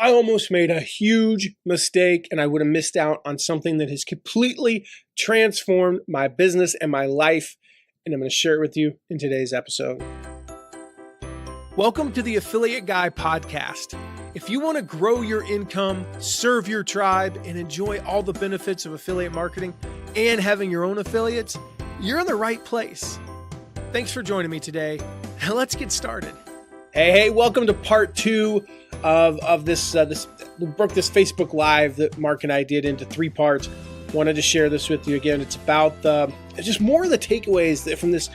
I almost made a huge mistake and I would have missed out on something that has completely transformed my business and my life. And I'm going to share it with you in today's episode. Welcome to the Affiliate Guy podcast. If you want to grow your income, serve your tribe, and enjoy all the benefits of affiliate marketing and having your own affiliates, you're in the right place. Thanks for joining me today. Now let's get started. Hey, welcome to part 2 of this. We broke this Facebook Live that Mark and I did into 3 parts. Wanted to share this with you again. It's about just more of the takeaways from this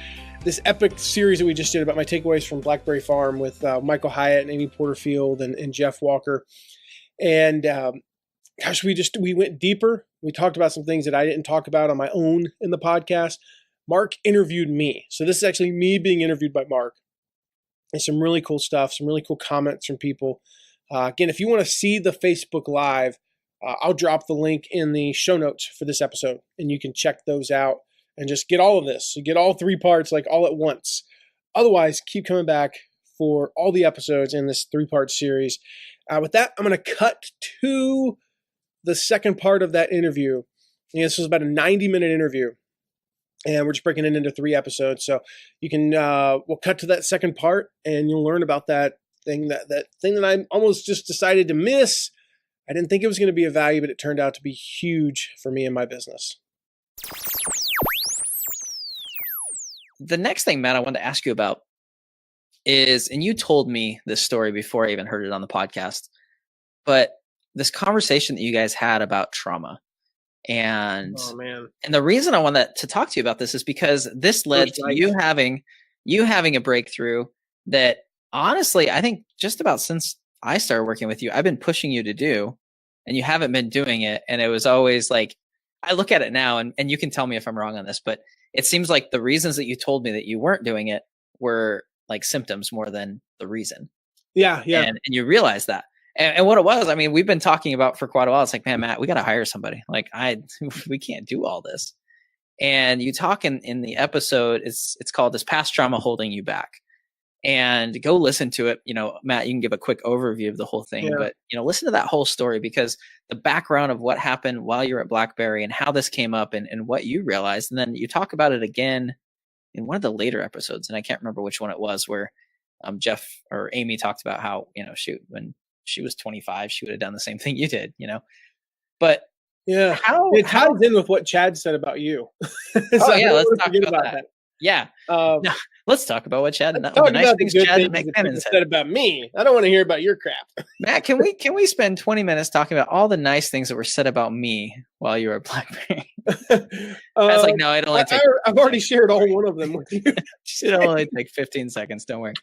epic series that we just did about my takeaways from Blackberry Farm with Michael Hyatt and Amy Porterfield and Jeff Walker. And we went deeper. We talked about some things that I didn't talk about on my own in the podcast. Mark interviewed me. So this is actually me being interviewed by Mark. And some really cool stuff, some really cool comments from people. Again, if you want to see the Facebook Live, I'll drop the link in the show notes for this episode, and you can check those out and just get all of this. So get all 3 parts like all at once. Otherwise, keep coming back for all the episodes in this 3-part series. With that, I'm going to cut to the second part of that interview. And this was about a 90-minute interview. And we're just breaking it into 3 episodes. So you can, we'll cut to that second part and you'll learn about that thing that I almost just decided to miss. I didn't think it was going to be of value, but it turned out to be huge for me and my business. The next thing, Matt, I wanted to ask you about is, and you told me this story before I even heard it on the podcast, but this conversation that you guys had about trauma. And the reason I wanted to talk to you about this is because this led to you having a breakthrough that honestly, I think just about since I started working with you, I've been pushing you to do, and you haven't been doing it. And it was always like, I look at it now and you can tell me if I'm wrong on this, but it seems like the reasons that you told me that you weren't doing it were like symptoms more than the reason. Yeah. And you realize that. And what it was, I mean, we've been talking about for quite a while. It's like, man, Matt, we got to hire somebody. Like we can't do all this. And you talk in the episode, it's called "Is Past Trauma Holding You Back?" And go listen to it. You know, Matt, you can give a quick overview of the whole thing, but listen to that whole story, because the background of what happened while you were at Blackberry and how this came up and what you realized. And then you talk about it again in one of the later episodes. And I can't remember which one it was, where Jeff or Amy talked about how, shoot, when she was 25, she would have done the same thing you did, but it ties in with what Chad said about you. Let's talk about that. Yeah. No, let's talk about what Chad, the nice things Chad said about me. I don't want to hear about your crap. Matt, can we spend 20 minutes talking about all the nice things that were said about me while you were at Blackberry? I was like, no, it only take I've already shared all one of them with you. It'll only take 15 seconds. Don't worry.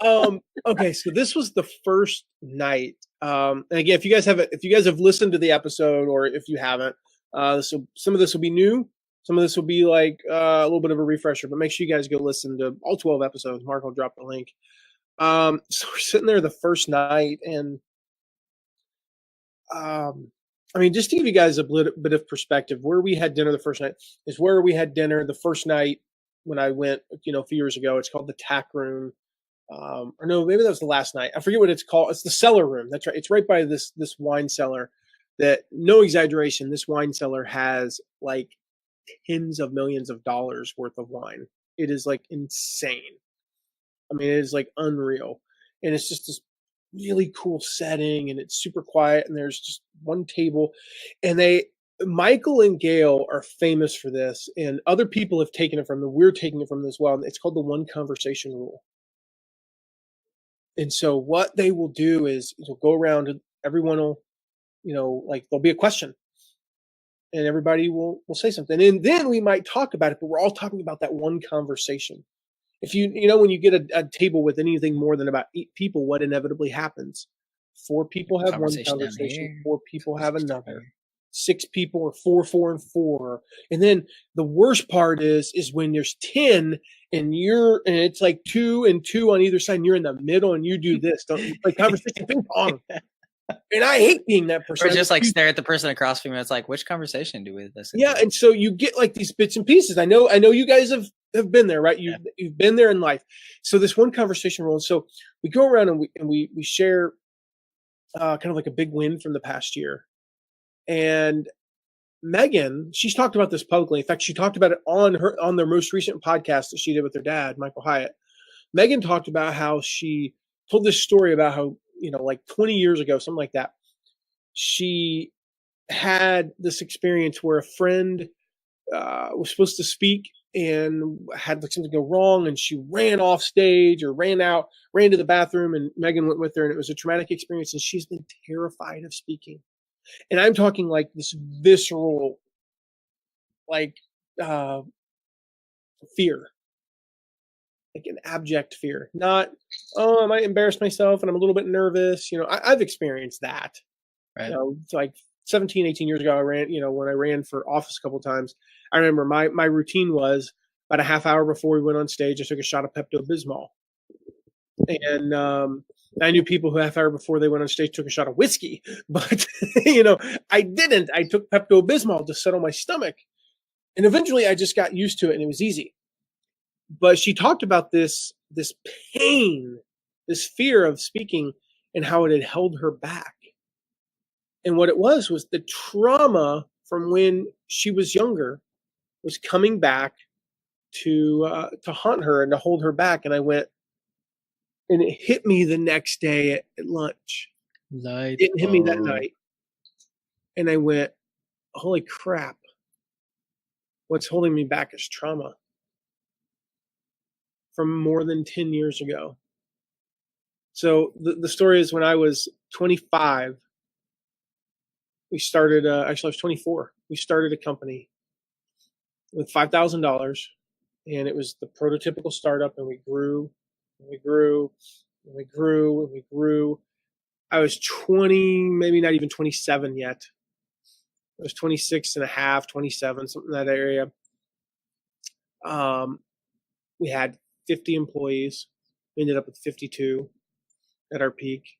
Okay, so this was the first night. And again, if you guys have listened to the episode, or if you haven't, so some of this will be new. Some of this will be like a little bit of a refresher, but make sure you guys go listen to all 12 episodes. Mark will drop the link. So we're sitting there the first night, and just to give you guys a bit of perspective, where we had dinner the first night is where we had dinner the first night when I went, a few years ago. It's called the Tack Room. Or no, maybe that was the last night. I forget what it's called. It's the Cellar Room. That's right. It's right by this wine cellar that, no exaggeration, this wine cellar has like tens of millions of dollars worth of wine. It is like insane. I mean, it is like unreal. And it's just this really cool setting, and it's super quiet, and there's just one table, and Michael and Gail are famous for this, and other people have taken it from them. We're taking it from them as well. And it's called the one conversation rule. And so what they will do is they'll go around, and everyone will, there'll be a question, and everybody will say something. And then we might talk about it, but we're all talking about that one conversation. If when you get a table with anything more than about 8 people, what inevitably happens? 4 people have one conversation, 4 people have another. 6 people are 4, 4, and 4. And then the worst part is when there's 10 and it's like 2 and 2 on either side, and you're in the middle and you do this. Don't you play conversation ping pong? And I hate being that person. Or just like stare at the person across from you. It's like, which conversation do we listen to? Yeah, and so you get like these bits and pieces. I know you guys have been there, right? You've been there in life. So this one conversation rule. And so we go around and we share kind of like a big win from the past year. And Megan, she's talked about this publicly. In fact, she talked about it on their most recent podcast that she did with her dad, Michael Hyatt. Megan talked about how she told this story about how, like 20 years ago, something like that, she had this experience where a friend was supposed to speak and had like something go wrong, and she ran off stage or ran to the bathroom, and Megan went with her, and it was a traumatic experience, and she's been terrified of speaking. And I'm talking like this visceral, like fear, like an abject fear. Not, oh, I might embarrass myself and I'm a little bit nervous. I've experienced that. Right. It's like 17, 18 years ago, I ran, when I ran for office a couple of times, I remember my routine was about a half hour before we went on stage, I took a shot of Pepto-Bismol. And I knew people who half hour before they went on stage took a shot of whiskey, but I didn't. I took Pepto-Bismol to settle my stomach, and eventually I just got used to it, and it was easy. But she talked about this pain, this fear of speaking, and how it had held her back. And what it was the trauma from when she was younger was coming back to haunt her and to hold her back. And I went, and it hit me the next day at lunch. It didn't hit me that night. And I went, holy crap. What's holding me back is trauma from more than 10 years ago. So the story is, when I was 25, we started, actually I was 24. We started a company with $5,000, and it was the prototypical startup, and we grew, and we grew, and we grew, and we grew. I was 20, maybe not even 27 yet. I was 26 and a half, 27, something in that area. We had 50 employees. We ended up with 52 at our peak,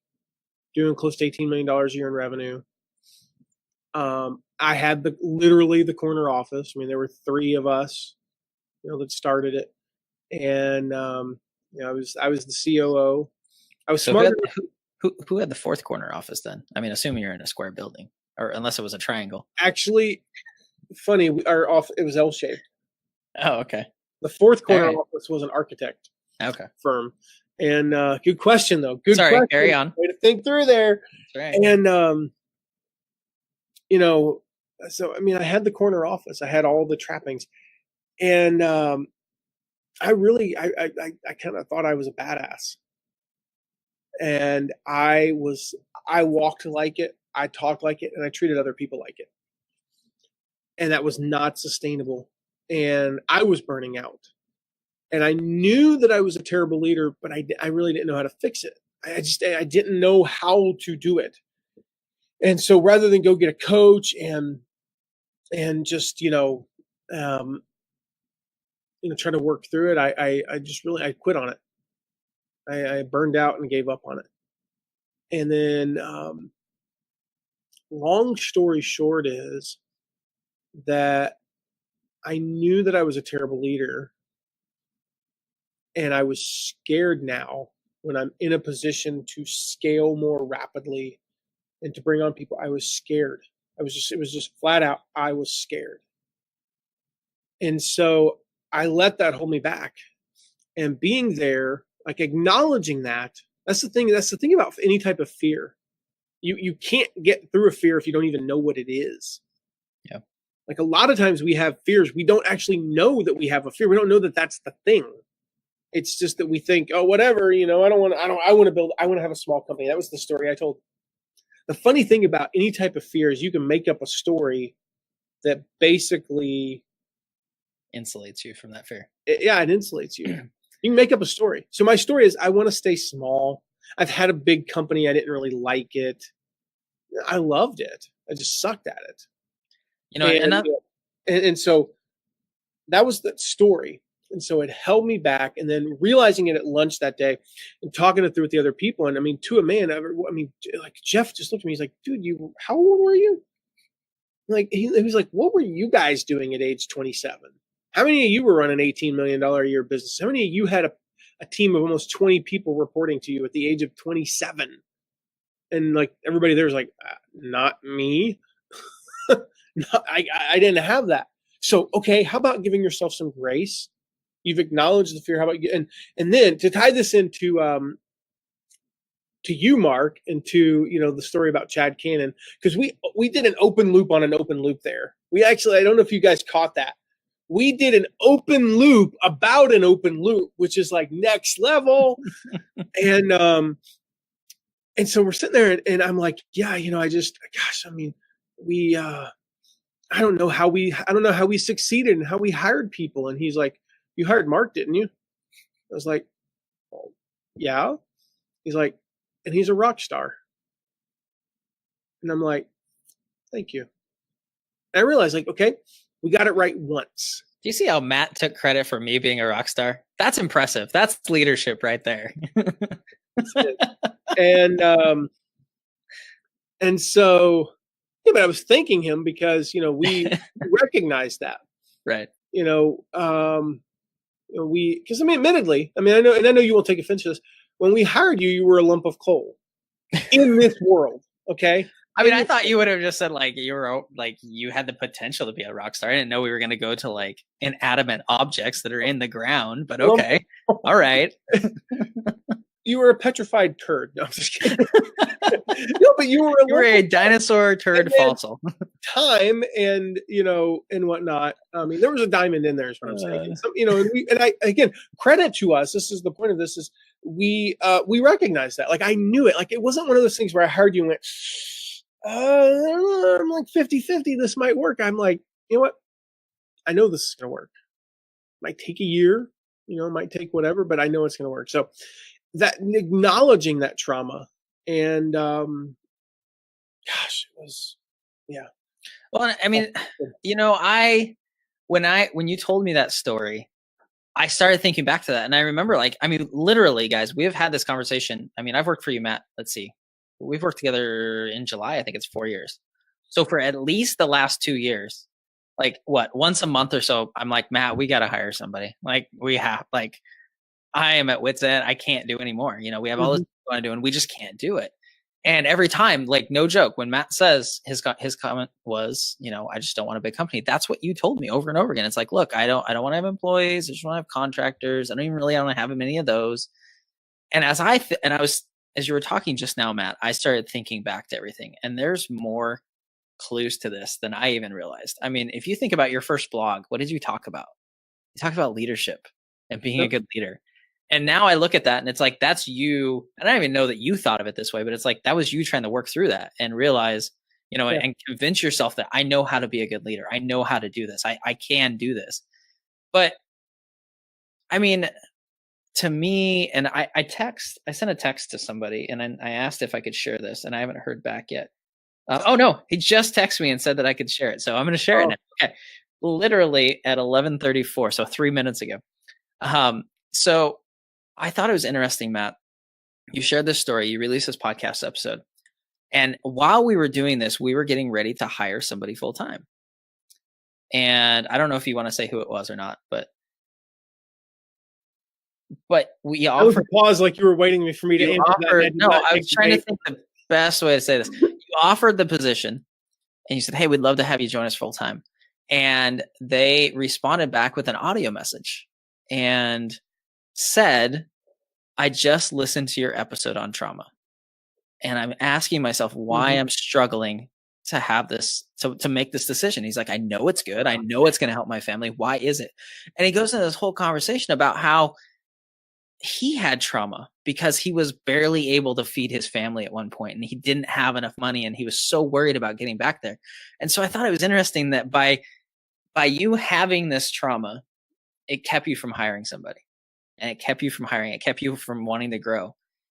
doing close to $18 million a year in revenue. I had literally the corner office. I mean, there were 3 of us, that started it. And, I was the COO. I was smart. Who had the 4th corner office then? I mean, assuming you're in a square building, or unless it was a triangle. Actually, funny, it was L-shaped. Oh, okay. The 4th corner office was an architect firm. And good question, though. Good question. Carry on. Way to think through there. That's right. And, so, I mean, I had the corner office. I had all the trappings. And I really, I kind of thought I was a badass. And I walked like it, I talked like it, and I treated other people like it. And that was not sustainable. And I was burning out. And I knew that I was a terrible leader, but I really didn't know how to fix it. I didn't know how to do it. And so rather than go get a coach and just, try to work through it, I quit on it. I burned out and gave up on it. And then, long story short is that I knew that I was a terrible leader, and I was scared now when I'm in a position to scale more rapidly and to bring on people. I was scared. It was just flat out, I was scared. And so I let that hold me back. And being there, like acknowledging that's the thing about any type of fear. You can't get through a fear if you don't even know what it is. Yeah. Like a lot of times we have fears. We don't actually know that we have a fear. We don't know that that's the thing. It's just that we think, oh, whatever, I want to have a small company. That was the story I told. The funny thing about any type of fear is you can make up a story that basically insulates you from that fear. It insulates you. You can make up a story. So my story is, I want to stay small. I've had a big company. I didn't really like it. I loved it. I just sucked at it. And so that was the story. And so it held me back. And then realizing it at lunch that day and talking it through with the other people. And I mean, to a man, like Jeff just looked at me. He's like, dude, how old were you? Like, he was like, what were you guys doing at age 27? How many of you were running $18 million a year business? How many of you had a team of almost 20 people reporting to you at the age of 27? And like everybody there was like, not me. No, I didn't have that. So, okay, how about giving yourself some grace? You've acknowledged the fear. How about you? And then to tie this into to you, Mark, and to the story about Chad Cannon, because we did an open loop on an open loop there. We actually, I don't know if you guys caught that. We did an open loop about an open loop, which is like next level. And so we're sitting there, and I'm like, yeah, I don't know how we succeeded and how we hired people. And he's like, you hired Mark, didn't you? I was like, well, yeah. He's like, and he's a rock star. And I'm like, thank you. And I realized, like, okay, we got it right once. Do you see how Matt took credit for me being a rock star? That's impressive. That's leadership right there. And so, yeah, but I was thanking him because, we recognized that. Right. Because admittedly, I know you won't take offense to this. When we hired you, you were a lump of coal in this world. Okay. I mean, I thought you would have just said like you had the potential to be a rock star. I didn't know we were going to go to like inanimate objects that are in the ground, but okay. All right. You were a petrified turd. No, I'm just kidding. No, but you were a dinosaur turd fossil. Time and and whatnot. I mean, there was a diamond in there, is what I'm saying. Again, credit to us. This is the point of this: is we recognize that. Like I knew it. Like it wasn't one of those things where I hired you and went, I'm like 50-50. This might work. I'm like, you know what? I know this is going to work. It might take a year. It might take whatever, but I know it's going to work. So that acknowledging that trauma and gosh, it was, yeah. Well, I mean, when you told me that story, I started thinking back to that, and I remember, like, I mean, literally, guys, we have had this conversation. I mean, I've worked for you, Matt. Let's see, we've worked together in July. I think it's 4 years. So for at least the last 2 years, like once a month or so, I'm like, Matt, we got to hire somebody. Like we have, like, I am at wit's end. I can't do anymore. We have all this we want to do, and we just can't do it. And every time, like, no joke, when Matt says his comment was, I just don't want a big company. That's what you told me over and over again. It's like, look, I don't want to have employees. I just want to have contractors. I don't want to have many of those. And as you were talking just now, Matt, I started thinking back to everything, and there's more clues to this than I even realized. I mean, if you think about your first blog, what did you talk about? You talked about leadership and being a good leader. And now I look at that and it's like, that's you. And I don't even know that you thought of it this way, but it's like, that was you trying to work through that and realize, and convince yourself that I know how to be a good leader. I know how to do this. I can do this. But I mean, to me, and I sent a text to somebody and I asked if I could share this, and I haven't heard back yet. Oh no, he just texted me and said that I could share it. So I'm going to share it now. Okay. Literally at 11:34. So 3 minutes ago. So I thought it was interesting, Matt. You shared this story. You released this podcast episode. And while we were doing this, we were getting ready to hire somebody full time. And I don't know if you want to say who it was or not, but we offered pause, like you were waiting for me to answer that. No, I was trying to think the best way to say this. You offered the position and you said, hey, we'd love to have you join us full time. And they responded back with an audio message and said, I just listened to your episode on trauma. And I'm asking myself why I'm struggling to have this, to make this decision. He's like, I know it's good. I know it's going to help my family. Why is it? And he goes into this whole conversation about how he had trauma because he was barely able to feed his family at one point and he didn't have enough money and he was so worried about getting back there. And so I thought it was interesting that by you having this trauma, it kept you from hiring somebody. And it kept you from hiring. It kept you from wanting to grow.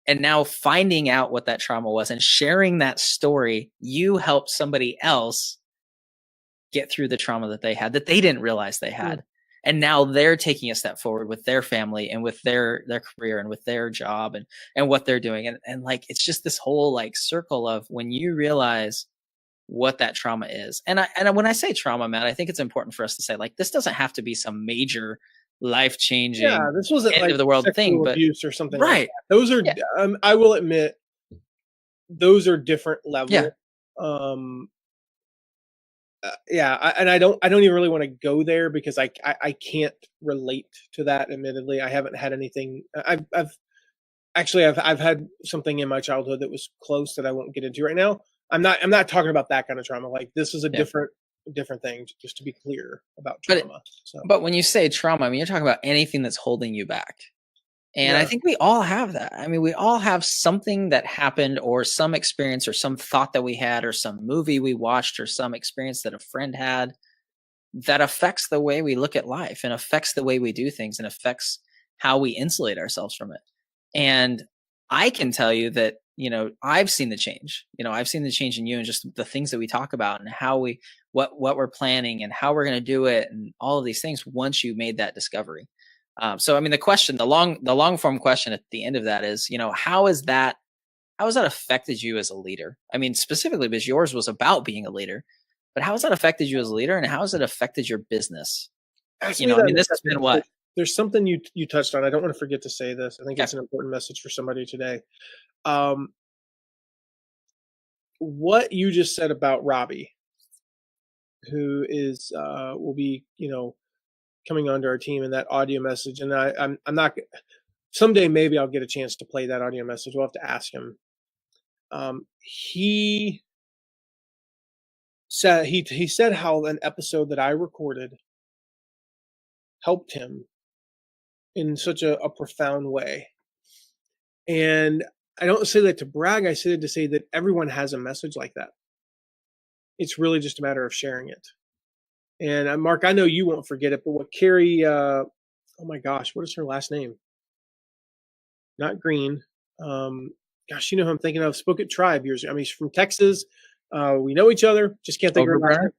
And now finding out what that trauma was and sharing that story, you helped somebody else get through the trauma that they had, that they didn't realize they had. And now they're taking a step forward with their family and with their career and with their job and what they're doing. And like, it's just this whole like circle of when you realize what that trauma is. And when I say trauma, Matt, I think it's important for us to say, like, this doesn't have to be some major life-changing, this wasn't end like of the world thing, but abuse or something, right? Like that. Those are, I will admit, those are different Yeah. level. Yeah, I don't even really want to go there because I can't relate to that. Admittedly, I haven't had anything. I've actually I've had something in my childhood that was close that I won't get into right now. I'm not talking about that kind of trauma. Like this is a Yeah. different thing. Just to be clear about But trauma. So but when you say trauma, I mean, you're talking about anything that's holding you back. And I yeah, think we all have that. I mean, we all have something that happened or some experience or some thought that we had or some movie we watched or some experience that a friend had that affects the way we look at life and affects the way we do things and affects how we insulate ourselves from it. And I can tell you that, I've seen the change. I've seen the change in you and just the things that we talk about and how what we're planning and how we're going to do it and all of these things once you made that discovery. So I mean, the long form question at the end of that is, how has that affected you as a leader? I mean, specifically because yours was about being a leader, but how has that affected you as a leader and how has it affected your business? ask You me know, I that mean, in a this has been second. what? There's something you touched on. I don't want to forget to say this. I think Yeah. it's an important message for somebody today. Um, what you just said about Robbie, who is will be coming onto our team, and that audio message, and I'm not. Someday maybe I'll get a chance to play that audio message. We'll have to ask him. He said he said how an episode that I recorded helped him in such a profound way. And I don't say that to brag. I say that to say that everyone has a message like that. It's really just a matter of sharing it. And Mark, I know you won't forget it, but what Carrie, oh my gosh, what is her last name? Not Green. Gosh, you know who I'm thinking of? Spoke at Tribe years ago. I mean, she's from Texas. We know each other. Just can't think of her last name. Overburner?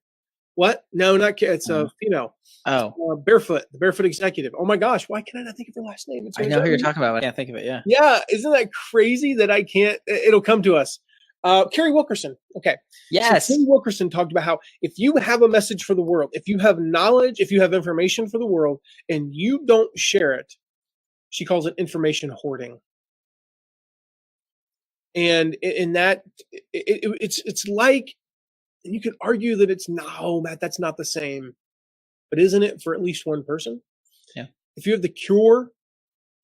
What? No, not it's a female. Oh, Barefoot, the Barefoot executive. Oh my gosh, why can I not think of her last name? I know who you're talking about. I can't think of it. Yeah. Yeah, isn't that crazy that I can't? It'll come to us. Carrie Wilkerson. Okay. Yes. So Carrie Wilkerson talked about how if you have a message for the world, if you have knowledge, if you have information for the world, and you don't share it, she calls it information hoarding. And in that, it's like, and you could argue that it's no, Matt, that's not the same, but isn't it for at least one person? Yeah. If you have the cure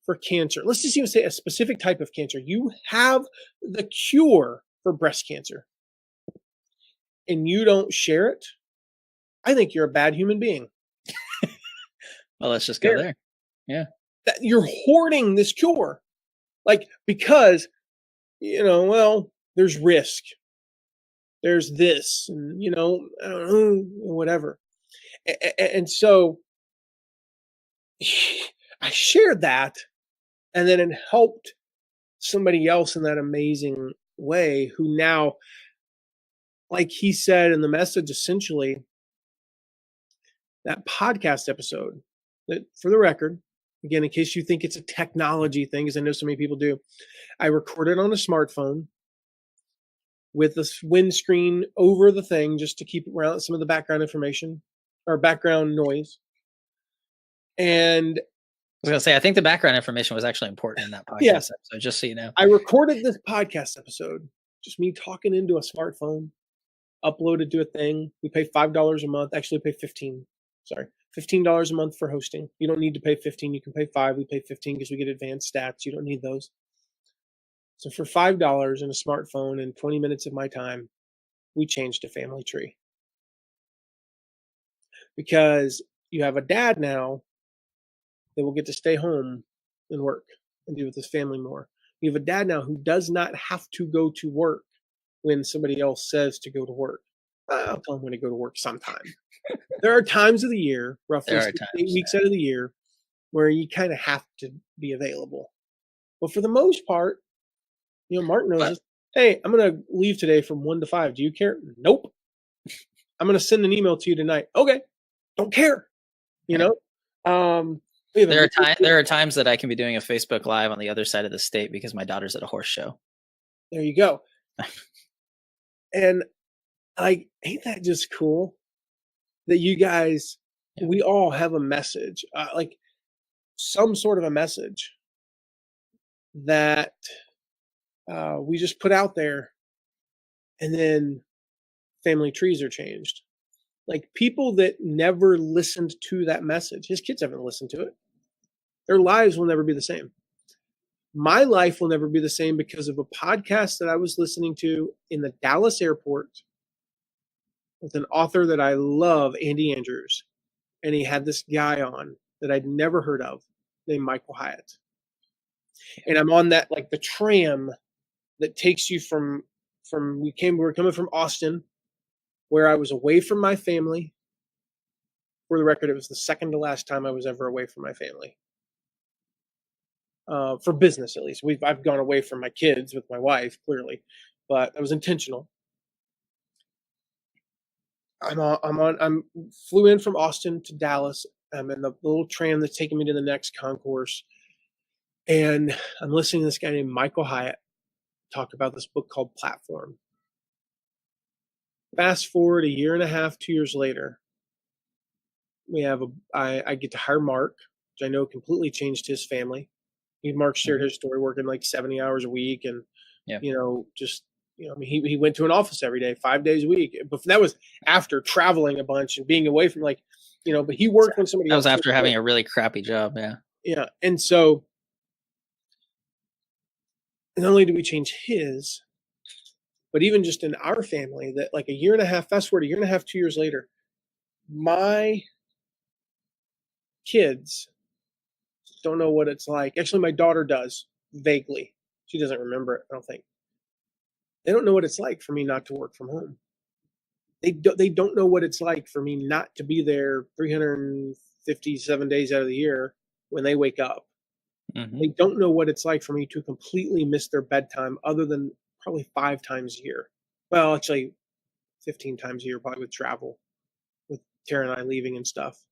for cancer, let's just even say a specific type of cancer, you have the cure for breast cancer, and you don't share it, I think you're a bad human being. Well, let's just go there. Yeah. That you're hoarding this cure, like because well, there's risk, there's this, and I don't know, whatever, and so I shared that, and then it helped somebody else in that amazing way who now, like he said in the message, essentially, that podcast episode that, for the record, again, in case you think it's a technology thing, because I know so many people do, I recorded on a smartphone with the windscreen over the thing just to keep around some of the background information or background noise. And I was gonna say, I think the background information was actually important in that podcast episode, just so you know. I recorded this podcast episode, just me talking into a smartphone, uploaded to a thing. We pay $5 a month. Actually, pay 15. Sorry, $15 a month for hosting. You don't need to pay 15. You can pay 5. We pay 15 because we get advanced stats. You don't need those. So for $5 and a smartphone and 20 minutes of my time, we changed a family tree. Because you have a dad now that will get to stay home and work and be with his family more. You have a dad now who does not have to go to work when somebody else says to go to work. I'll tell him when to go to work sometime. There are times of the year, roughly 8 weeks out of the year, where you kind of have to be available. But for the most part, Mark knows this. Hey, I'm going to leave today from 1 to 5. Do you care? Nope. I'm going to send an email to you tonight. Okay. Don't care. There are times that I can be doing a Facebook Live on the other side of the state because my daughter's at a horse show. There you go. And ain't that just cool that you guys, we all have a message, like some sort of a message that we just put out there And then family trees are changed. Like people that never listened to that message, his kids haven't listened to it. Their lives will never be the same. My life will never be the same because of a podcast that I was listening to in the Dallas airport with an author that I love, Andy Andrews. And he had this guy on that I'd never heard of named Michael Hyatt. And I'm on that, like the tram that takes you from we were coming from Austin, where I was away from my family. For the record, it was the second to last time I was ever away from my family. For business, at least. I've gone away from my kids with my wife, clearly, but that was intentional. I'm flew in from Austin to Dallas. I'm in the little tram that's taking me to the next concourse, and I'm listening to this guy named Michael Hyatt talk about this book called Platform. Fast forward a year and a half, 2 years later, I get to hire Mark, which I know completely changed his family. Mark shared his story, working like 70 hours a week, and he went to an office every day, 5 days a week. But that was after traveling a bunch and being away from but he worked when somebody else. That was after having a really crappy job. Yeah. Yeah. And so not only did we change his, but even just in our family, that like a year and a half, fast forward a year and a half, 2 years later, my kids don't know what it's like. Actually, my daughter does, vaguely. She doesn't remember it, I don't think. They don't know what it's like for me not to work from home. They don't know what it's like for me not to be there 357 days out of the year when they wake up. Mm-hmm. They don't know what it's like for me to completely miss their bedtime, other than probably 5 times a year. Well, actually 15 times a year, probably with travel, with Tara and I leaving and stuff,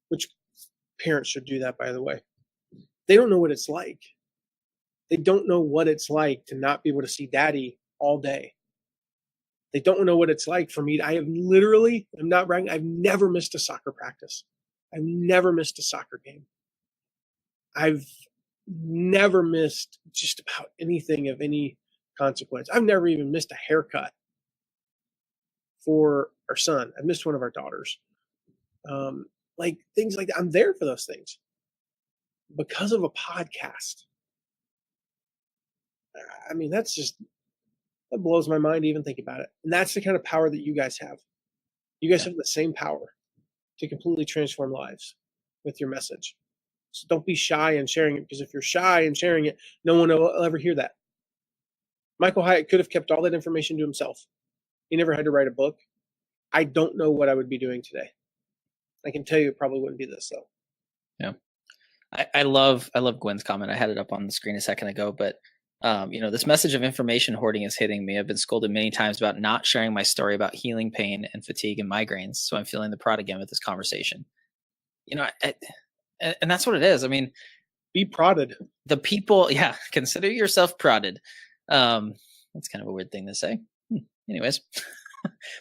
which parents should do that, by the way. They don't know what it's like. They don't know what it's like to not be able to see daddy all day. They don't know what it's like for me. I'm not bragging, I've never missed a soccer practice. I've never missed a soccer game. I've never missed just about anything of any consequence. I've never even missed a haircut for our son. I missed one of our daughters. Like things like that. I'm there for those things because of a podcast. I mean, that blows my mind to even think about it. And that's the kind of power that you guys have. You guys have the same power to completely transform lives with your message. So don't be shy in sharing it, because if you're shy in sharing it, no one will ever hear that. Michael Hyatt could have kept all that information to himself. He never had to write a book. I don't know what I would be doing today. I can tell you it probably wouldn't be this, though. Yeah. I love Gwen's comment. I had it up on the screen a second ago, but this message of information hoarding is hitting me. I've been scolded many times about not sharing my story about healing pain and fatigue and migraines. So I'm feeling the prod again with this conversation. And that's what it is. I mean, be prodded. The people, consider yourself prodded. That's kind of a weird thing to say. Anyways,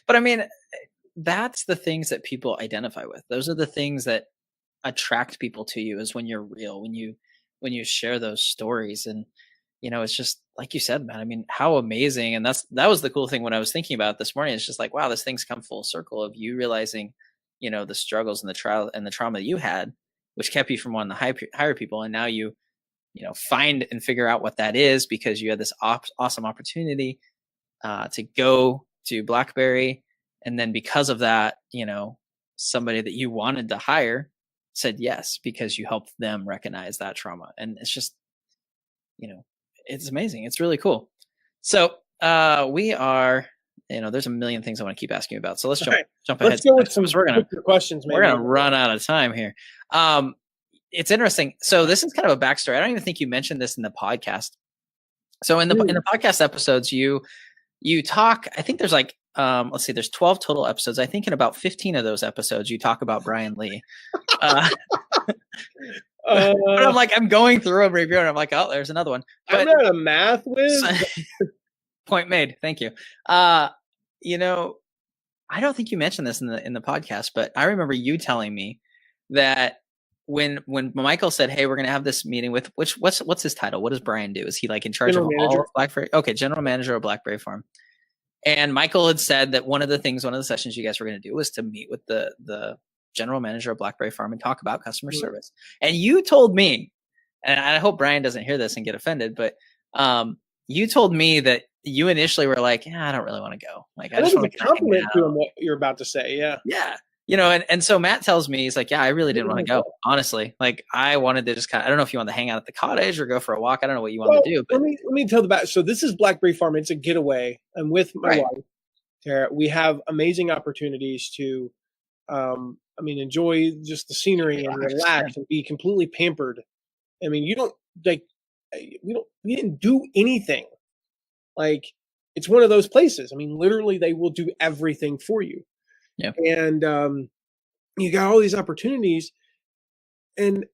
but I mean, that's the things that people identify with. Those are the things that attract people to you, is when you're real, when you share those stories. And it's just like you said, man. I mean, how amazing. And that was the cool thing when I was thinking about it this morning. It's just like, wow, this thing's come full circle of you realizing, the struggles and the trial and the trauma that you had, which kept you from wanting to hire people. And now you find and figure out what that is, because you had this awesome opportunity to go to Blackberry. And then because of that, somebody that you wanted to hire said yes, because you helped them recognize that trauma. And it's just, it's amazing. It's really cool. So we are, there's a million things I want to keep asking you about. So let's jump ahead. Let's go with some questions, man. We're going to run out of time here. It's interesting. So this is kind of a backstory. I don't even think you mentioned this in the podcast. So in the podcast episodes, you talk, I think there's like, let's see, there's 12 total episodes. I think in about 15 of those episodes, you talk about Brian Lee. But I'm going through and reviewing. I'm like, oh, there's another one. But, I'm not a math whiz. Point made. Thank you. I don't think you mentioned this in the podcast, but I remember you telling me that when Michael said, "Hey, we're going to have this meeting with," what's his title? What does Brian do? Is he like in charge of all of Blackberry? Okay, general manager of Blackberry Farm. And Michael had said that one of the sessions you guys were going to do was to meet with the general manager of Blackberry Farm and talk about customer service. And you told me, and I hope Brian doesn't hear this and get offended, but you told me that you initially were like, yeah, I don't really want to go. Like, I just want to compliment to him what you're about to say. Yeah. Yeah. And so Matt tells me, he's like, yeah, I really didn't want to go. Honestly, like I wanted to just I don't know if you want to hang out at the cottage or go for a walk. I don't know what you want to do. But let me tell the back. So this is Blackberry Farm. It's a getaway. I'm with my wife, Tara. We have amazing opportunities to, enjoy just the scenery and relax and be completely pampered. I mean, you don't we didn't do anything. Like, it's one of those places. I mean, literally they will do everything for you. Yeah. And you got all these opportunities. And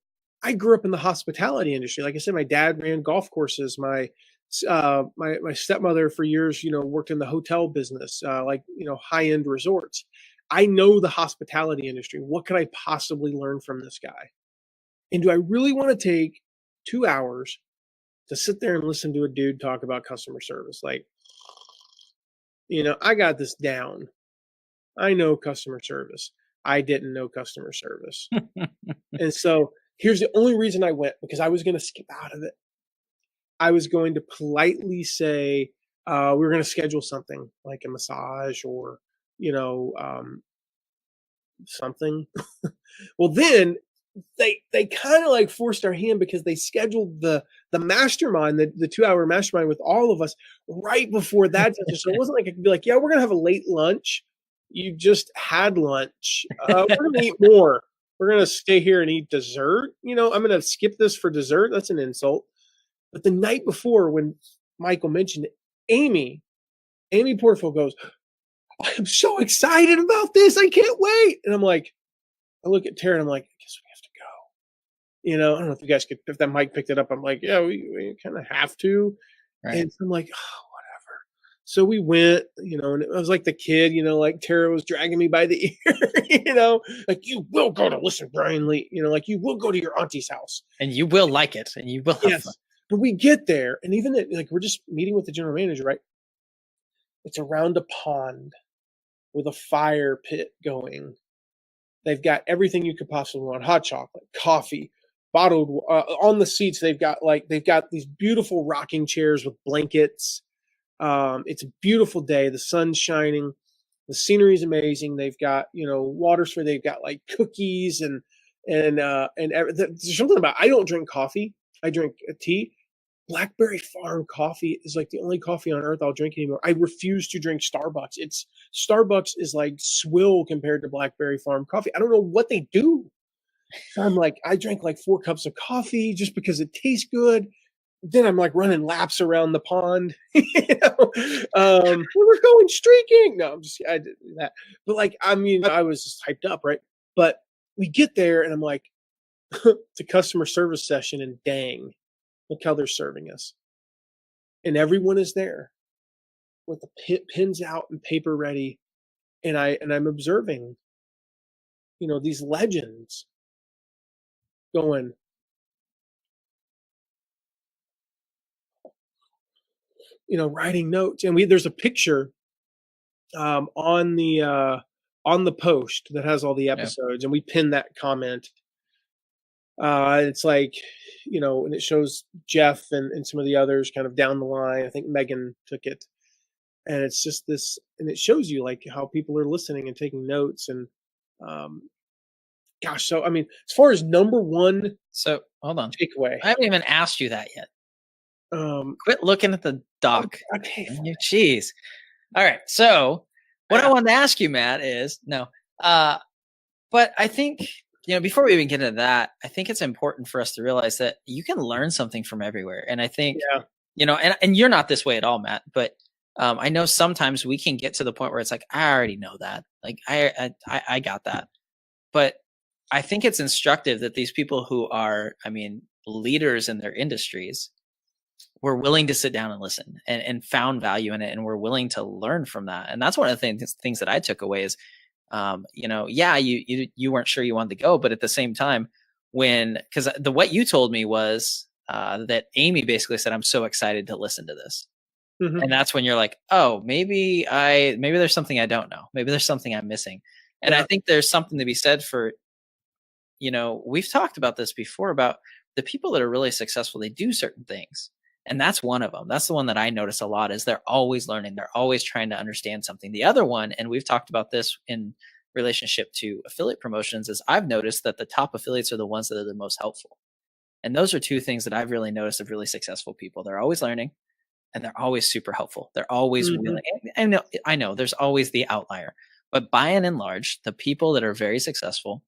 I grew up in the hospitality industry. Like I said, my dad ran golf courses. My stepmother for years, worked in the hotel business, high-end resorts. I know the hospitality industry. What could I possibly learn from this guy? And do I really want to take 2 hours to sit there and listen to a dude talk about customer service? Like, I got this down. I know customer service. I didn't know customer service. And so here's the only reason I went, because I was going to skip out of it. I was going to politely say, we were going to schedule something like a massage or, something. Well, then they kind of like forced our hand, because they scheduled the mastermind, the 2-hour mastermind with all of us right before that. So it wasn't like I could be like, yeah, we're going to have a late lunch. You just had lunch. We're going to eat more. We're going to stay here and eat dessert. I'm going to skip this for dessert. That's an insult. But the night before, when Michael mentioned it, Amy Porterfield goes, I'm so excited about this. I can't wait. And I'm like, I look at Tara and I'm like, I guess we have to go. I don't know if you guys if that mic picked it up. I'm like, yeah, we kind of have to. Right. And so I'm like, oh, whatever. So we went, and it was like the kid, like Tara was dragging me by the ear, like, you will go to listen, Brian Lee, like you will go to your auntie's house. And you will like it. And you will have fun. But we get there, and even like we're just meeting with the general manager, right? It's around a pond with a fire pit going. They've got everything you could possibly want: hot chocolate, coffee, bottled on the seats. They've got these beautiful rocking chairs with blankets. It's a beautiful day. The sun's shining. The scenery is amazing. They've got waters where they've got like cookies and there's something about, I don't drink coffee. I drink tea. Blackberry Farm coffee is like the only coffee on earth I'll drink anymore. I refuse to drink Starbucks. Starbucks is like swill compared to Blackberry Farm coffee. I don't know what they do. So I'm like, I drank like 4 cups of coffee just because it tastes good. Then I'm like running laps around the pond. We were going streaking. No, I didn't do that. But like, I was just hyped up, right? But we get there and I'm like, it's a customer service session, and dang, look how they're serving us. And everyone is there with the pens out and paper ready. And I'm observing, these legends going, writing notes. And there's a picture on the post that has all the episodes, and we pinned that comment. It's like, and it shows Jeff and some of the others kind of down the line. I think Megan took it, and it's just this, and it shows you like how people are listening and taking notes. And gosh, so as far as number one, so hold on, takeaway, I haven't even asked you that yet. Quit looking at the doc. Okay, jeez. All right, so what I wanted to ask you, Matt, is but I think, before we even get into that, I think it's important for us to realize that you can learn something from everywhere. And I think, and you're not this way at all, Matt, but I know sometimes we can get to the point where it's like, I already know that. Like, I got that. But I think it's instructive that these people who are, leaders in their industries were willing to sit down and listen and found value in it. And we're willing to learn from that. And that's one of the things that I took away is, you weren't sure you wanted to go, but at the same time, because what you told me was that Amy basically said, I'm so excited to listen to this. Mhm. And that's when you're like, oh, maybe there's something I don't know. Maybe there's something I'm missing. And I Yeah. think there's something to be said for, we've talked about this before about the people that are really successful, they do certain things. And that's one of them. That's the one that I notice a lot is they're always learning. They're always trying to understand something. The other one, and we've talked about this in relationship to affiliate promotions, is I've noticed that the top affiliates are the ones that are the most helpful. And those are two things that I've really noticed of really successful people. They're always learning and they're always super helpful. They're always Mhm. willing. I know there's always the outlier, but by and large, the people that are very successful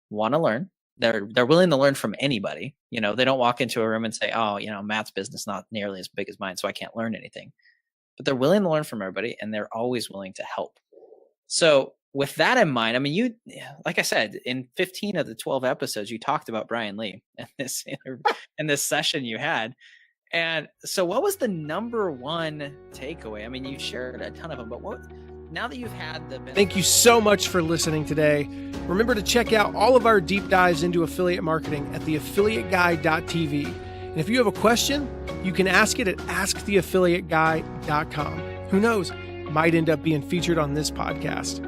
want to learn. They're willing to learn from anybody. They don't walk into a room and say, "Oh, Matt's business not nearly as big as mine, so I can't learn anything." But they're willing to learn from everybody, and they're always willing to help. So, with that in mind, I mean, like I said, in 15 of the 12 episodes, you talked about Brian Lee in this session you had. And so, what was the number one takeaway? I mean, you shared a ton of them, but now that you've had the benefit. Thank you so much for listening today. Remember to check out all of our deep dives into affiliate marketing at theaffiliateguy.tv. And if you have a question, you can ask it at asktheaffiliateguy.com. Who knows? Might end up being featured on this podcast.